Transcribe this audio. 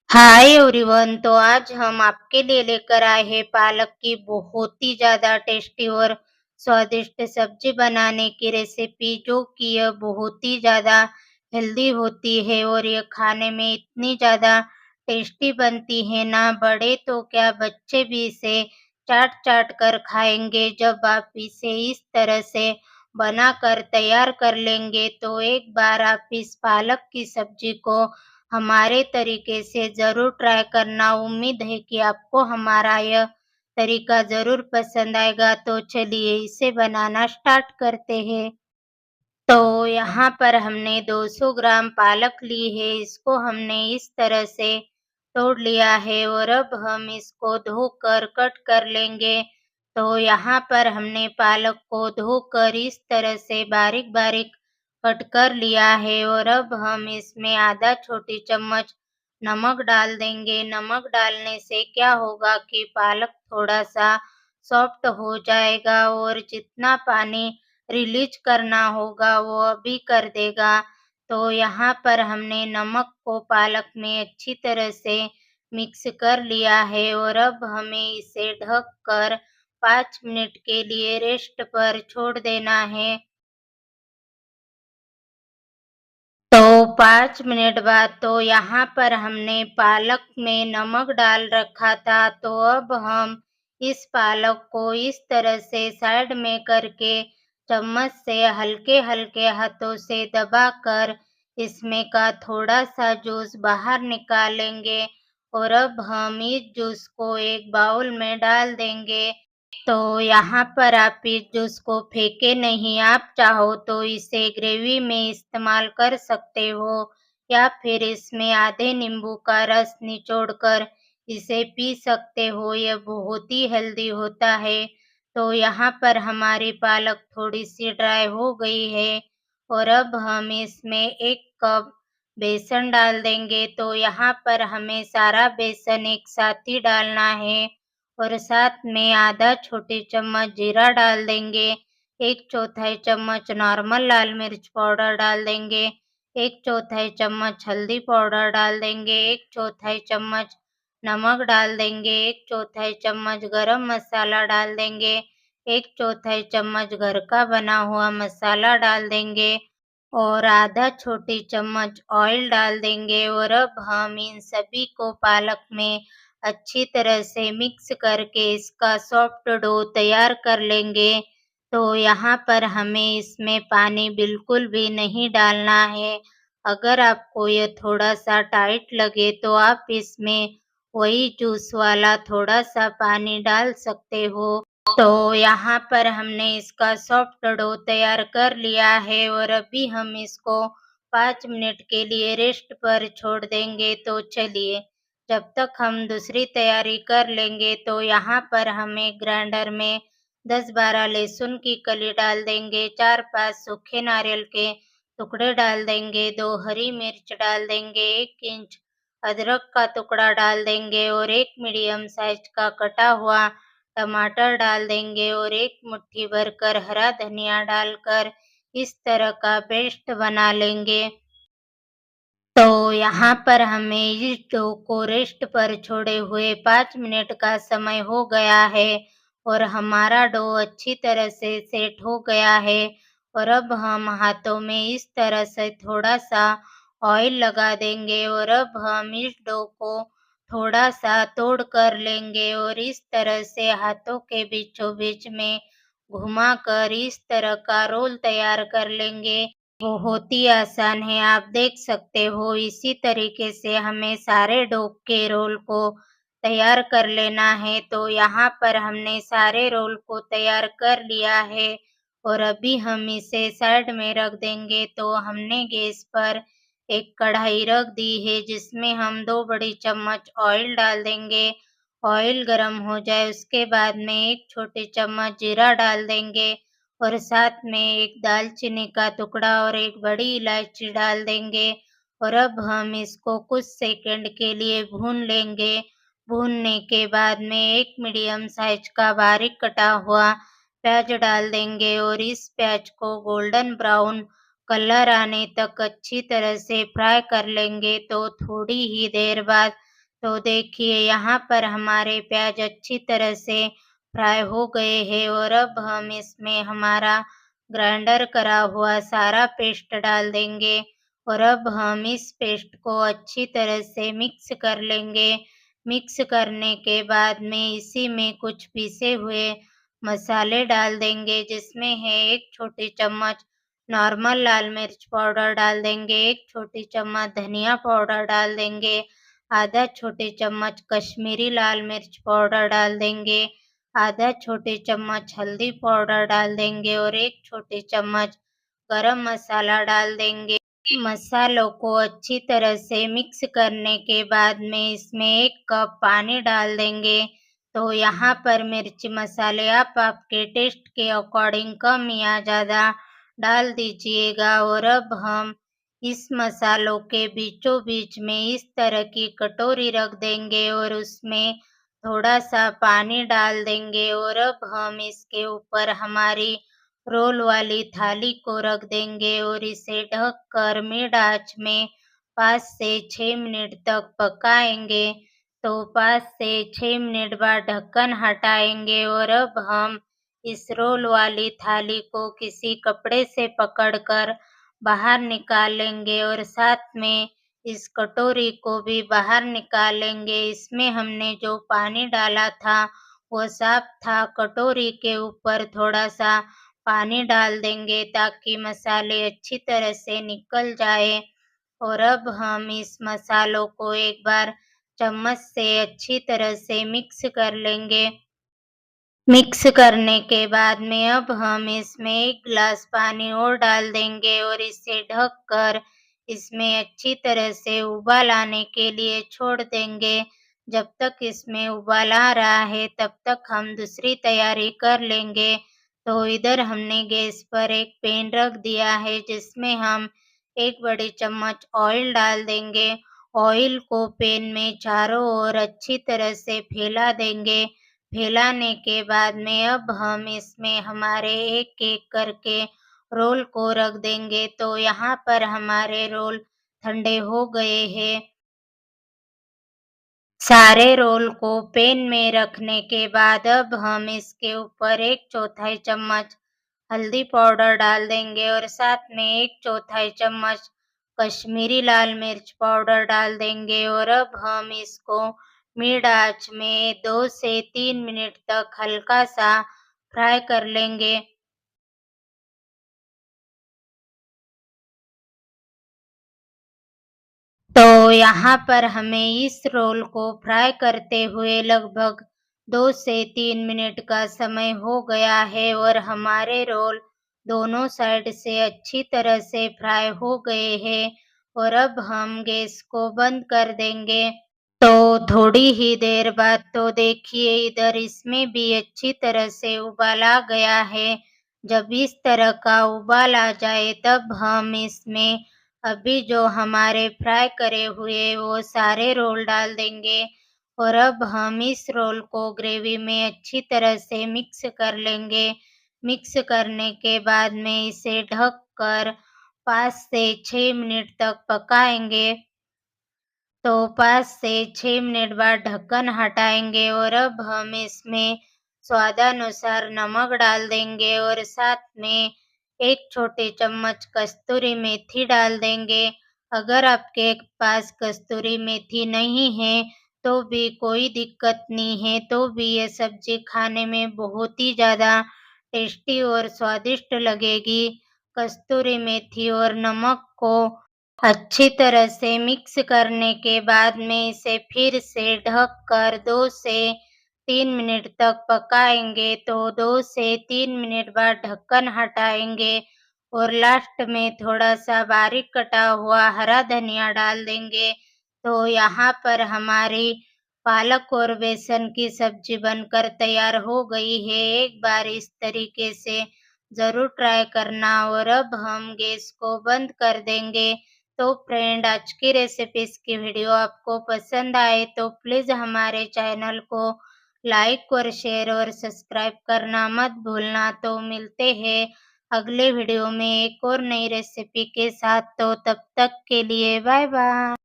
Hi everyone. तो आज हम आपके लिए लेकर आए हैं पालक की बहुत ही ज़्यादा टेस्टी और स्वादिष्ट सब्जी बनाने की रेसिपी, जो कि यह बहुत ही ज़्यादा हेल्दी होती है और यह खाने में इतनी ज़्यादा टेस्टी बनती है ना, बड़े तो क्या बच्चे भी इसे चाट चाट कर खाएंगे। जब आप इसे इस तरह से बनाकर तैयार कर लेंगे तो एक बार आप इस पालक की सब्जी को हमारे तरीके से ज़रूर ट्राई करना। उम्मीद है कि आपको हमारा यह तरीका ज़रूर पसंद आएगा। तो चलिए इसे बनाना स्टार्ट करते हैं। तो यहाँ पर हमने 200 ग्राम पालक ली है, इसको हमने इस तरह से तोड़ लिया है और अब हम इसको धोकर कट कर लेंगे। तो यहाँ पर हमने पालक को धोकर इस तरह से बारीक-बारीक कट कर लिया है और अब हम इसमें आधा छोटी चम्मच नमक डाल देंगे। नमक डालने से क्या होगा कि पालक थोड़ा-सा सॉफ्ट हो जाएगा और जितना पानी रिलीज़ करना होगा वो अभी कर देगा। तो यहाँ पर हमने नमक को पालक में अच्छी तरह से मिक्स कर लिया है और अब हमें इसे ढक कर 5 मिनट के लिए रेस्ट पर छोड़ देना है। तो 5 मिनट बाद तो यहाँ पर हमने पालक में नमक डाल रखा था, तो अब हम इस पालक को इस तरह से साइड में करके चम्मच से हल्के-हल्के हाथों से दबाकर इसमें का थोड़ा-सा जूस बाहर निकालेंगे और अब हम इस जूस को एक बाउल में डाल देंगे। तो यहाँ पर आप इस जूस को फेंके नहीं, आप चाहो तो इसे ग्रेवी में इस्तेमाल कर सकते हो या फिर इसमें आधे नींबू का रस निचोड़कर इसे पी सकते हो। यह बहुत ही हेल्दी होता है। तो यहाँ पर हमारी पालक थोड़ी-सी ड्राई हो गई है और अब हम इसमें 1 कप बेसन डाल देंगे। तो यहाँ पर हमें सारा बेसन एक साथ ही डालना है और साथ में आधा छोटी चम्मच जीरा डाल देंगे, 1/4 चम्मच नॉर्मल लाल मिर्च पाउडर डाल देंगे, 1/4 चम्मच हल्दी पाउडर डाल देंगे, 1/4 चम्मच नमक डाल देंगे, 1/4 चम्मच गरम मसाला डाल देंगे, 1/4 चम्मच घर का बना हुआ मसाला डाल देंगे और आधा छोटी चम्मच ऑयल डाल देंगे और अब हम इन सभी को पालक में अच्छी तरह से मिक्स करके इसका सॉफ्ट डो तैयार कर लेंगे। तो यहाँ पर हमें इसमें पानी बिल्कुल भी नहीं डालना है। अगर आपको ये थोड़ा-सा टाइट लगे तो आप इसमें वही जूस वाला थोड़ा-सा पानी डाल सकते हो। तो यहाँ पर हमने इसका सॉफ्ट डो तैयार कर लिया है और अभी हम इसको 5 मिनट के लिए रेस्ट पर छोड़ देंगे। तो चलिए, जब तक हम दूसरी तैयारी कर लेंगे, तो यहाँ पर हमें ग्राइंडर में 10-12 लहसुन की कली डाल देंगे, 4-5 सूखे नारियल के टुकड़े डाल देंगे, 2 हरी मिर्च डाल देंगे, 1 इंच अदरक का टुकड़ा डाल देंगे और 1 मीडियम साइज का कटा हुआ टमाटर डाल देंगे और 1 मुट्ठी भरकर हरा धनिया डालकर इस तरह का पेस्ट बना लेंगे। तो यहाँ पर हमें इस डो को रेस्ट पर छोड़े हुए 5 मिनट का समय हो गया है और हमारा डो अच्छी तरह से सेट हो गया है और अब हम हाथों में इस तरह से थोड़ा-सा ऑयल लगा देंगे और अब हम इस डो को थोड़ा-सा तोड़ कर लेंगे और इस तरह से हाथों के बीचों-बीच में घुमाकर इस तरह का रोल तैयार कर लेंगे। बहुत ही आसान है, आप देख सकते हो। इसी तरीके से हमें सारे डो के रोल को तैयार कर लेना है। तो यहाँ पर हमने सारे रोल को तैयार कर लिया है और अभी हम इसे साइड में रख देंगे। तो हमने गैस पर एक कढ़ाई रख दी है जिसमें हम 2 बड़ी चम्मच ऑयल डाल देंगे। ऑयल गरम हो जाए उसके बाद में 1 छोटी चम्मच जीरा डाल देंगे और साथ में एक दालचीनी का टुकड़ा और एक बड़ी इलायची डाल देंगे और अब हम इसको कुछ सेकंड के लिए भून लेंगे। भूनने के बाद में एक मीडियम साइज का बारीक कटा हुआ प्याज डाल देंगे और इस प्याज को गोल्डन ब्राउन कलर आने तक अच्छी तरह से फ्राई कर लेंगे। तो थोड़ी ही देर बाद तो देखिए यहाँ पर हमारे प्याज अच्छी तरह से फ्राई हो गए हैं और अब हम इसमें हमारा ग्राइंडर करा हुआ सारा पेस्ट डाल देंगे और अब हम इस पेस्ट को अच्छी तरह से मिक्स कर लेंगे। मिक्स करने के बाद में इसी में कुछ पीसे हुए मसाले डाल देंगे, जिसमें है 1 छोटी चम्मच नॉर्मल लाल मिर्च पाउडर डाल देंगे, 1 छोटी चम्मच धनिया पाउडर डाल देंगे, आधा छोटी चम्मच कश्मीरी लाल मिर्च पाउडर डाल देंगे, आधा छोटी चम्मच हल्दी पाउडर डाल देंगे और 1 छोटी चम्मच गरम मसाला डाल देंगे। मसालों को अच्छी तरह से मिक्स करने के बाद में इसमें 1 कप पानी डाल देंगे। तो यहाँ पर मिर्च मसाले आप आपके टेस्ट के अकॉर्डिंग कम या ज़्यादा डाल दीजिएगा और अब हम इस मसालों के बीचों-बीच में इस तरह की कटोरी रख देंगे और उसमें थोड़ा-सा पानी डाल देंगे और अब हम इसके ऊपर हमारी रोल वाली थाली को रख देंगे और इसे ढककर मिड आँच में 5 से 6 मिनट तक पकाएँगे। तो 5 से 6 मिनट बाद ढक्कन हटाएँगे और अब हम इस रोल वाली थाली को किसी कपड़े से पकड़कर बाहर निकालेंगे और साथ में इस कटोरी को भी बाहर निकालेंगे। इसमें हमने जो पानी डाला था वो साफ था। कटोरी के ऊपर थोड़ा-सा पानी डाल देंगे ताकि मसाले अच्छी तरह से निकल जाए और अब हम इस मसालों को एक बार चम्मच से अच्छी तरह से मिक्स कर लेंगे। मिक्स करने के बाद में अब हम इसमें 1 गिलास पानी और डाल देंगे और इसे ढककर इसमें अच्छी तरह से उबाल आने के लिए छोड़ देंगे। जब तक इसमें उबाल आ रहा है तब तक हम दूसरी तैयारी कर लेंगे। तो इधर हमने गैस पर एक पैन रख दिया है जिसमें हम 1 बड़ी चम्मच ऑयल डाल देंगे। ऑयल को पैन में चारों ओर अच्छी तरह से फैला देंगे। फैलाने के बाद में अब हम इसमें हमारे एक-एक करके रोल को रख देंगे। तो यहाँ पर हमारे रोल ठंडे हो गए हैं। सारे रोल को पैन में रखने के बाद अब हम इसके ऊपर 1/4 चम्मच हल्दी पाउडर डाल देंगे और साथ में 1/4 चम्मच कश्मीरी लाल मिर्च पाउडर डाल देंगे और अब हम इसको मिड आँच में 2 से 3 मिनट तक हल्का-सा फ्राई कर लेंगे। तो यहाँ पर हमें इस रोल को फ्राई करते हुए लगभग 2 से 3 मिनट का समय हो गया है और हमारे रोल दोनों साइड से अच्छी तरह से फ्राई हो गए हैं और अब हम गैस को बंद कर देंगे। तो थोड़ी ही देर बाद तो देखिए इधर इसमें भी अच्छी तरह से उबाल आ गया है। जब इस तरह का उबाल आ जाए तब हम इसमें अभी जो हमारे फ्राई करे हुए वो सारे रोल डाल देंगे और अब हम इस रोल को ग्रेवी में अच्छी तरह से मिक्स कर लेंगे। मिक्स करने के बाद में इसे ढककर 5 से 6 मिनट तक पकाएँगे। तो 5 से 6 मिनट बाद ढक्कन हटाएँगे और अब हम इसमें स्वादानुसार नमक डाल देंगे और साथ में 1 छोटी चम्मच कस्तूरी मेथी डाल देंगे। अगर आपके पास कस्तूरी मेथी नहीं है, तो भी कोई दिक्कत नहीं है, तो भी ये सब्ज़ी खाने में बहुत ही ज़्यादा टेस्टी और स्वादिष्ट लगेगी। कस्तूरी मेथी और नमक को अच्छी तरह से मिक्स करने के बाद में इसे फिर से ढककर 2 से 3 मिनट तक पकाएँगे। तो 2 से 3 मिनट बाद ढक्कन हटाएँगे और लास्ट में थोड़ा-सा बारीक कटा हुआ हरा धनिया डाल देंगे। तो यहाँ पर हमारी पालक और बेसन की सब्ज़ी बनकर तैयार हो गई है। एक बार इस तरीके से ज़रूर ट्राई करना और अब हम गैस को बंद कर देंगे। तो फ्रेंड आज की रेसिपीज़ की वीडियो आपको पसंद आए तो प्लीज़ हमारे चैनल को लाइक और शेयर और सब्सक्राइब करना मत भूलना। तो मिलते हैं अगले वीडियो में एक और नई रेसिपी के साथ। तो तब तक के लिए बाय बाय।